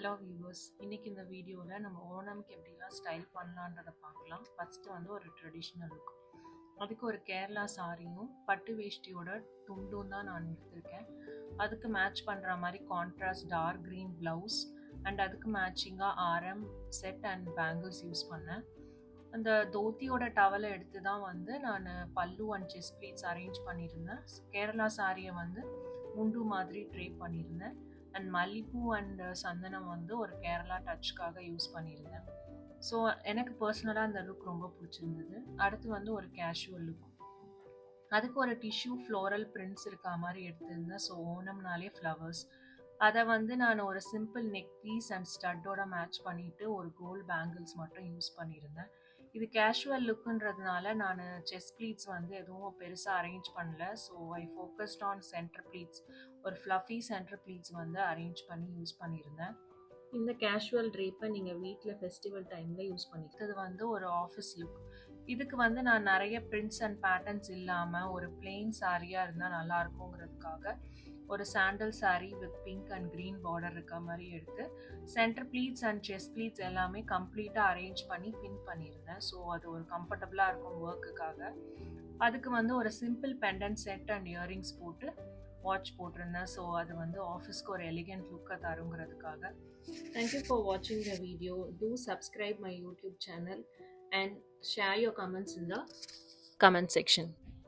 Hello viewers, இன்னைக்கு இந்த வீடியோவில் நம்ம ஓணம்க்கு எப்படிலாம் ஸ்டைல் பண்ணலான்றதை பார்க்கலாம். ஃபஸ்ட்டு வந்து ஒரு ட்ரெடிஷ்னல் லுக். அதுக்கு ஒரு கேரளா சாரியும் பட்டு வேஷ்டியோட துண்டும் தான் நான் எடுத்திருக்கேன். அதுக்கு மேட்ச் பண்ணுற மாதிரி contrast dark green blouse and அதுக்கு மேட்சிங்காக ஆரம் செட் அண்ட் பேங்கிள்ஸ் யூஸ் பண்ணேன். அந்த தோத்தியோட டவலை எடுத்து தான் வந்து நான் பல்லு அண்ட் செஸ்ட் ப்ளீட்ஸ் அரேஞ்ச் பண்ணியிருந்தேன். கேரளா சாரியை வந்து முண்டு மாதிரி ட்ரேப் பண்ணியிருந்தேன். அண்ட் மல்லிப்பூ அண்ட் சந்தனம் வந்து ஒரு கேரளா டச்சுக்காக யூஸ் பண்ணியிருந்தேன். ஸோ எனக்கு பர்சனலாக அந்த லுக் ரொம்ப பிடிச்சிருந்தது. அடுத்து வந்து ஒரு கேஷுவல் லுக். அதுக்கு ஒரு டிஷ்யூ ஃப்ளோரல் பிரிண்ட்ஸ் இருக்கா மாதிரி எடுத்திருந்தேன். ஸோ ஓணம்னாலே ஃப்ளவர்ஸ். அதை வந்து நான் ஒரு சிம்பிள் நெக் பீஸ் அண்ட் ஸ்டட்டோட மேட்ச் பண்ணிவிட்டு ஒரு கோல்ட் பேங்கிள்ஸ் மட்டும் யூஸ் பண்ணியிருந்தேன். இது கேஷுவல் லுக்குன்றதுனால நான் செஸ்ட் ப்ளீட்ஸ் வந்து எதுவும் பெருசாக அரேஞ்ச் பண்ணல. So I focused on centre pleats, ஒரு ஃப்ளஃபி சென்டர் ப்ளீட்ஸ் வந்து அரேஞ்ச் பண்ணி யூஸ் பண்ணியிருந்தேன். இந்த கேஷுவல் ட்ரேப்பை நீங்கள் வீட்டில் ஃபெஸ்டிவல் டைமில் யூஸ் பண்ணிக்கிறது வந்து ஒரு ஆஃபீஸ் லுக். இதுக்கு வந்து நான் நிறைய பிரிண்ட்ஸ் அண்ட் பேட்டர்ன்ஸ் இல்லாமல் ஒரு பிளெயின் சாரியாக இருந்தால் நல்லா இருக்குங்கிறதுக்காக ஒரு sandal sari with pink and green border இருக்க மாதிரி எடுத்து centre pleats and chest pleats எல்லாமே கம்ப்ளீட்டாக அரேஞ்ச் பண்ணி பின் பண்ணியிருந்தேன். ஸோ அது ஒரு கம்ஃபர்டபுளாக இருக்கும் ஒர்க்குக்காக. அதுக்கு வந்து ஒரு simple pendant set and earrings போட்டு வாட்ச் போட்டிருந்தேன். ஸோ அது வந்து ஆஃபீஸ்க்கு ஒரு எலிகென்ட் லுக்கை தருங்கிறதுக்காக. தேங்க்யூ ஃபார் வாட்சிங் the video. Two subscribe my YouTube channel and share your comments in the comment section.